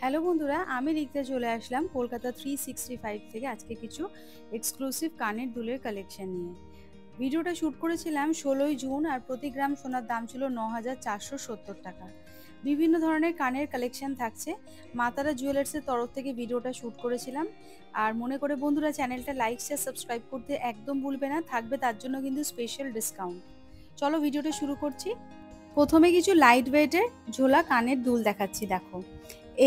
Hello বন্ধুরা, আমি রিক্তা চলে আসলাম কলকাতা 365 থেকে আজকে কিছু এক্সক্লুসিভ কানের দুলের কালেকশন নিয়ে। ভিডিওটা শ্যুট করেছিলাম 16ই জুন আর প্রতি গ্রাম সোনার দাম ছিল 9,470 টাকা। বিভিন্ন ধরনের কানের কালেকশন থাকছে। মা তারা জুয়েলার্সের তরফ থেকে ভিডিওটা শ্যুট করেছিলাম। আর মনে করে বন্ধুরা চ্যানেলটা লাইক শেয়ার সাবস্ক্রাইব করতে একদম ভুলবে না, থাকবে তার জন্য কিন্তু স্পেশাল ডিসকাউন্ট। চলো ভিডিওটা শুরু করছি। প্রথমে কিছু লাইট ওয়েটের ঝোলা কানের দুল দেখাচ্ছি, দেখো।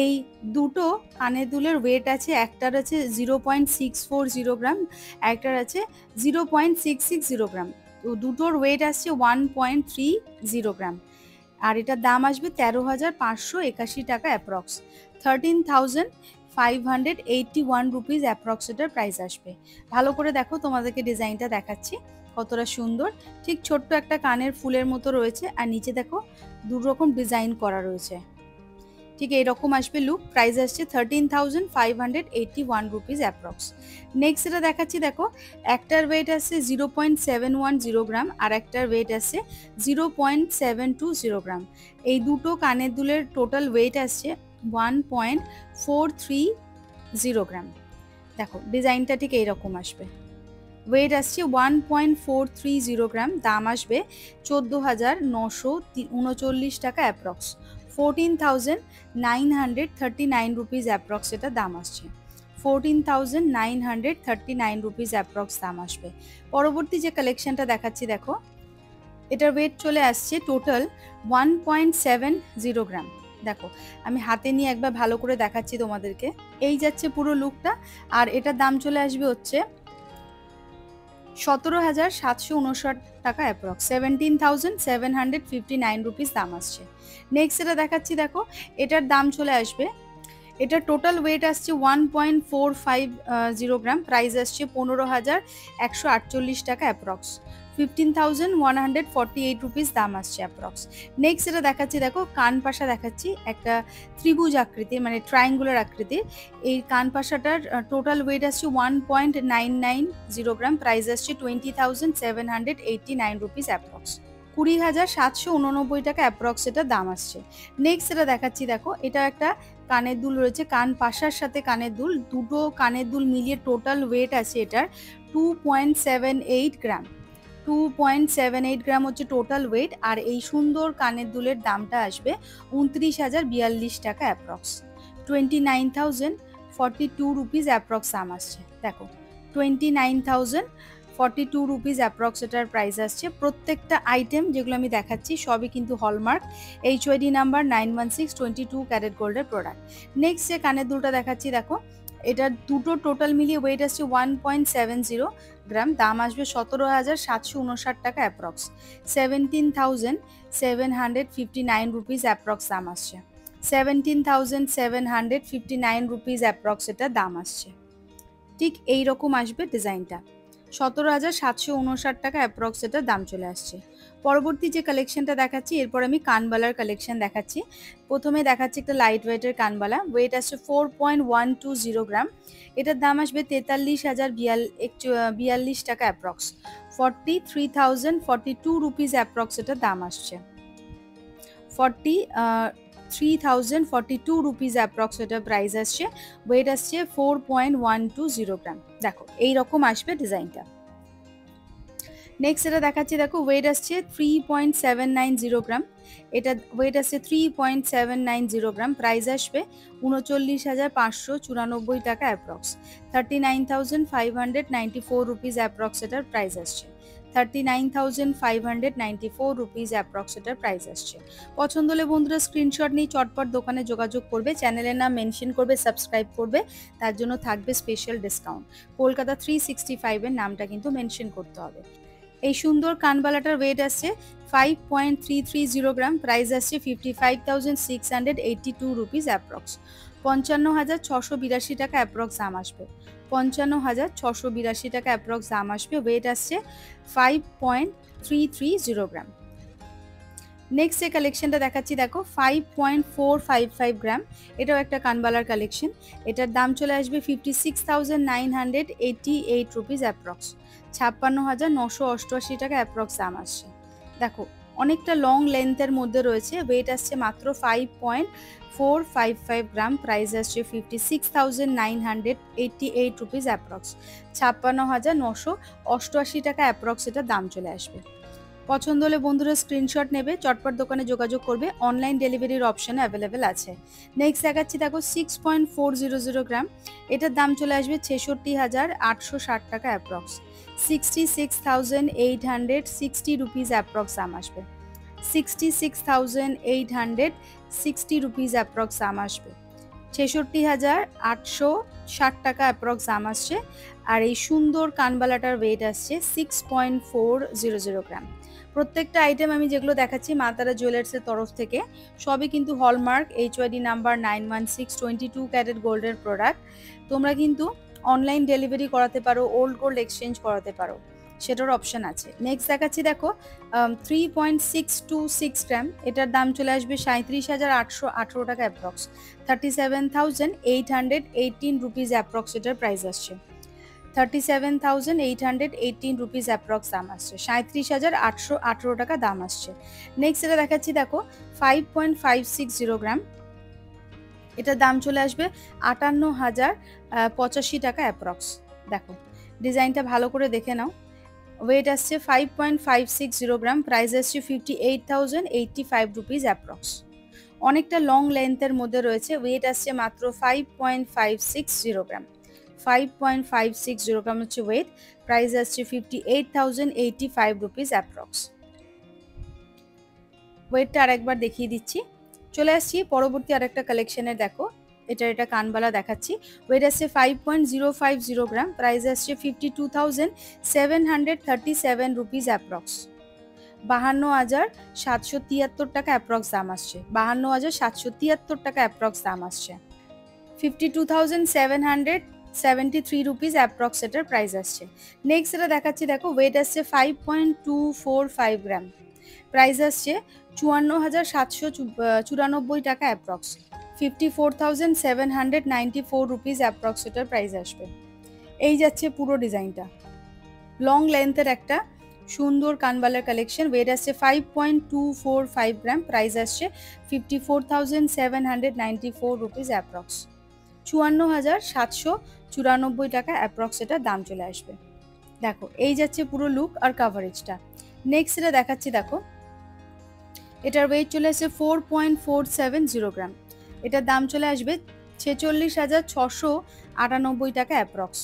এই দুটো কানের দুলের ওয়েট আছে, একটার আছে 0.640 গ্রাম, একটার আছে 0.660 গ্রাম। তো দুটোর ওয়েট আসছে 1.30 গ্রাম। আর এটার দাম আসবে 13,581 টাকা অ্যাপ্রক্স। 13,581 রুপিস অ্যাপ্রক্স এটার প্রাইস আসবে। ভালো করে দেখো, তোমাদেরকে ডিজাইনটা দেখাচ্ছি কতটা সুন্দর। ঠিক ছোট্ট একটা কানের ফুলের মতো রয়েছে, আর নিচে দেখো দু রকম ডিজাইন করা রয়েছে। ঠিক এইরকম আসবে লুক। প্রাইস আসছে 13,581 রুপিস অ্যাপ্রক্স। নেক্সট এটা দেখাচ্ছি, দেখো। একটার ওয়েট আসছে 0.710 গ্রাম আর একটার ওয়েট আসছে 0.720 গ্রাম। এই দুটো কানের দুলের টোটাল ওয়েট আসছে 1.430 গ্রাম। দেখো ডিজাইনটা ঠিক এইরকম আসবে। ওয়েট আসছে 1.430 গ্রাম। দাম আসবে 14,939 টাকা অ্যাপ্রক্স। 14,939 রুপিস অ্যাপ্রক্স এটা দাম আসছে। 14,939 রুপিস অ্যাপ্রক্স দাম আসবে। পরবর্তী যে কালেকশনটা দেখাচ্ছি, দেখো। এটার ওয়েট চলে আসছে টোটাল 1.70 গ্রাম। দেখো আমি হাতে নিয়ে একবার ভালো করে দেখাচ্ছি তোমাদেরকে। এই যাচ্ছে পুরো লুকটা। আর এটার দাম চলে আসবে হচ্ছে 17,759 টাকা অ্যাপ্রক্স। 17,759 রুপিস দাম আসছে। নেক্সট এটা দেখাচ্ছি, দেখো। এটার দাম চলে আসবে, এটার টোটাল ওয়েট আসছে 1.450 গ্রাম। প্রাইস আসছে 15,148 টাকা অ্যাপ্রক্স। 15,148 রুপিস দাম আসছে অ্যাপ্রক্স। নেক্সট এটা দেখাচ্ছি, দেখো। কানপাশা দেখাচ্ছি, একটা ত্রিভুজ আকৃতির মানে ট্রায়াঙ্গুলার আকৃতির। এই কানপাশাটার টোটাল ওয়েট আসছে 1.990 গ্রাম। প্রাইস আসছে 20,789 রুপিস অ্যাপ্রক্স। 20,789 টাকা অ্যাপ্রক্স এটা দাম আসছে। নেক্সট এটা দেখাচ্ছি, দেখো। এটা একটা কানের দুল রয়েছে, কান পাশার সাথে কানের দুল, দুটো কানের দুল মিলিয়ে টোটাল ওয়েট আছে এটার 2.78 গ্রাম। 2.78 গ্রাম হচ্ছে টোটাল ওয়েট। আর এই সুন্দর কানের দুলের দামটা আসবে 29,042 টাকা অ্যাপ্রক্স। 29,042 রুপিস অ্যাপ্রক্স দাম আসছে। দেখো 29,042 রুপিস অ্যাপ্রক্স এটার প্রাইস আসছে। প্রত্যেকটা আইটেম যেগুলো আমি দেখাচ্ছি সবই কিন্তু হলমার্ক HYD নাম্বার 916 22 ক্যারেট গোল্ডের প্রোডাক্ট। নেক্সট যে কানের দুলটা দেখাচ্ছি, দেখো। এটা দুটো টোটাল মিলিয়ে ওয়েট আসছে 1.70 গ্রাম। দাম আসবে 17,759 টাকা অ্যাপ্রক্স। 17,759 রুপিস অ্যাপ্রক্স দাম আসছে। 17,759 রুপিস অ্যাপ্রক্স এটা দাম আসছে। ঠিক এইরকম আসবে ডিজাইনটা। 17,759 টাকা অ্যাপ্রক্স এটার দাম চলে আসছে। পরবর্তী যে কালেকশনটা দেখাচ্ছি, এরপর আমি কানবালার কালেকশন দেখাচ্ছি। প্রথমে দেখাচ্ছি একটা লাইট ওয়েটের কানবালা। ওয়েট আসছে 4.120 গ্রাম। এটার দাম আসবে 43,042 টাকা অ্যাপ্রক্স। 43,042 রুপিস অ্যাপ্রক্স এটার দাম আসছে। 43,042 রুপিস অ্যাপ্রক্স এটার প্রাইস আসছে। ওয়েট আসছে 4.120 গ্রাম। দেখো এইরকম আসবে ডিজাইনটা। নেক্সট এটা দেখাচ্ছি, দেখো। ওয়েট আসছে 3.790 গ্রাম। এটা ওয়েট আসছে 3.790 গ্রাম। প্রাইস আসবে 39,594 টাকা অ্যাপ্রক্স। 39,594 রুপিস অ্যাপ্রক্স এটার প্রাইস আসছে। 39,594 রুপিস অ্যাপ্রক্স এটার প্রাইস আসছে। পছন্দ হলে বন্ধুরা স্ক্রিনশট নিয়ে চটপট দোকানে যোগাযোগ করবে, চ্যানেলের নাম মেনশন করবে, সাবস্ক্রাইব করবে, তার জন্য থাকবে স্পেশাল ডিসকাউন্ট। কলকাতা 365 এর নামটা কিন্তু মেনশন করতে হবে। এই সুন্দর কানবালাটার ওয়েট আসছে 5.330 গ্রাম। প্রাইস আসছে 55,682 রুপিস অ্যাপ্রক্স। 55,682 টাকা অ্যাপ্রক্স দাম আসবে। 55,682 টাকা অ্যাপ্রক্স দাম আসবে। ওয়েট আসছে 5.330 গ্রাম। নেক্সট যে কালেকশনটা দেখাচ্ছি, দেখো। 5.455 গ্রাম। এটাও একটা কানবালার কালেকশন। এটার দাম চলে আসবে 56,988 রুপিস অ্যাপ্রক্স। 56,988 টাকা অ্যাপ্রক্স দাম আসছে। দেখো অনেকটা লং লেন্থের মধ্যে রয়েছে, ওয়েট আসছে মাত্র 5.455 গ্রাম, প্রাইস আসছে 56,988 রুপিস অ্যাপ্রক্স, 56,988 টাকা অ্যাপ্রক্স এটা দাম চলে আসবে। পছন্দ হলে বন্ধুরা স্ক্রিনশট নেবে, চটপট দোকানে যোগাযোগ করবে, অনলাইন ডেলিভারির অপশানে অ্যাভেলেবেল আছে। নেক্সট দেখাচ্ছি দেখো 6.400 গ্রাম, এটার দাম চলে আসবে 66,860 টাকা অ্যাপ্রক্স, 66,860 রুপিস অ্যাপ্রক্স দাম আসবে, 66,860 রুপিস অ্যাপ্রক্স দাম আসবে, 66,860 টাকা অ্যাপ্রক্স দাম আসছে। আর এই সুন্দর কানবালাটার ওয়েট আসছে 6.400 গ্রাম। প্রত্যেকটা আইটেম আমি যেগুলো দেখাচ্ছি মা তারা জুয়েলার্সের তরফ থেকে, সবই কিন্তু হলমার্ক HYD নাম্বার 916 22 ক্যারেট গোল্ডের প্রোডাক্ট। তোমরা কিন্তু অনলাইন ডেলিভারি করাতে পারো, ওল্ড গোল্ড এক্সচেঞ্জ করাতে পারো, সেটার অপশান আছে। নেক্সট দেখাচ্ছি দেখো 3.626 গ্রাম, এটার দাম চলে আসবে 37,818 টাকা অ্যাপ্রক্স, 37,818 রুপিস অ্যাপ্রক্স এটার প্রাইস আসছে, 37,818 রুপিস অ্যাপ্রক্স দাম আসছে, 37,818 টাকা দাম আসছে। নেক্সট এটা দেখাচ্ছি দেখো 5.560 গ্রাম, এটার দাম চলে আসবে 58,085 টাকা অ্যাপ্রক্স। দেখো ডিজাইনটা ভালো করে দেখে নাও, ওয়েট আসছে 5.560 গ্রাম, প্রাইস আসছে 58,085 রুপিস অ্যাপ্রক্স, অনেকটা লং লেন্থের মধ্যে রয়েছে, ওয়েট আসছে মাত্র 5.560 গ্রাম, 5.560 গ্রাম হচ্ছে ওয়েট, প্রাইস আসছে 58,085 রুপিস অ্যাপ্রক্স। ওয়েটটা আরেকবার দেখিয়ে দিচ্ছি। চলে আসছি পরবর্তী আরেকটা কালেকশনের, দেখো এটা কানবালা দেখাচ্ছি, ওয়েট আসছে 5.050 গ্রাম, প্রাইস আসছে 52,737 রুপিস অ্যাপ্রক্স, 52,773 টাকা অ্যাপ্রক্স দাম আসছে, 52,773 টাকা অ্যাপ্রক্স দাম আসছে, 52,773 রুপিস অ্যাপ্রক্স এটার প্রাইস আসছে। নেক্সট এটা দেখাচ্ছি দেখো, ওয়েট আসছে 5.245 গ্রাম, প্রাইস আসছে 54,794 টাকা অ্যাপ্রক্স, 54,794 রুপিস অ্যাপ্রক্স এটার প্রাইস আসবে। এই যাচ্ছে পুরো ডিজাইনটা, লং লেন্থের একটা সুন্দর কানবালার কালেকশন, ওয়েট আসছে 5.245 গ্রাম, প্রাইস আসছে 54,794 রুপিস অ্যাপ্রক্স, 54,794 টাকা অ্যাপ্রক্স এটা দাম চলে আসবে। দেখো এই যাচ্ছে পুরো লুক আর কাভারেজটা। নেক্সট এটা দেখাচ্ছি দেখো, এটার ওয়েট চলে আসছে 4.470 গ্রাম, এটার দাম চলে আসবে 46,698 টাকা অ্যাপ্রক্স,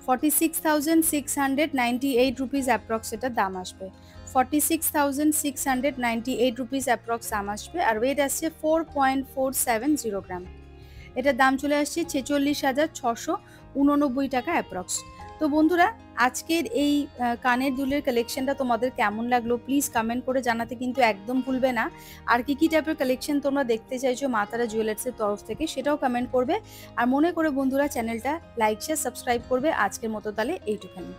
46,698 রুপিস অ্যাপ্রক্স এটার দাম আসবে, 46,698 রুপিস অ্যাপ্রক্স দাম আসবে। আর ওয়েট আসছে 4.470 গ্রাম, এটার দাম চলে আসছে 46,689 টাকা অ্যাপ্রক্স। তো বন্ধুরা আজকের এই কানের দুলের কালেকশনটা তোমাদের কেমন লাগলো প্লিজ কমেন্ট করে জানাতে কিন্তু একদম ভুলবে না। আর কি কি টাইপের কালেকশন তোমরা দেখতে চাইছো মা তারা জুয়েলার্সের তরফ থেকে সেটাও কমেন্ট করবে। আর মনে করে বন্ধুরা চ্যানেলটা লাইক শেয়ার সাবস্ক্রাইব করবে। আজকের মতো তাহলে এইটুখানি।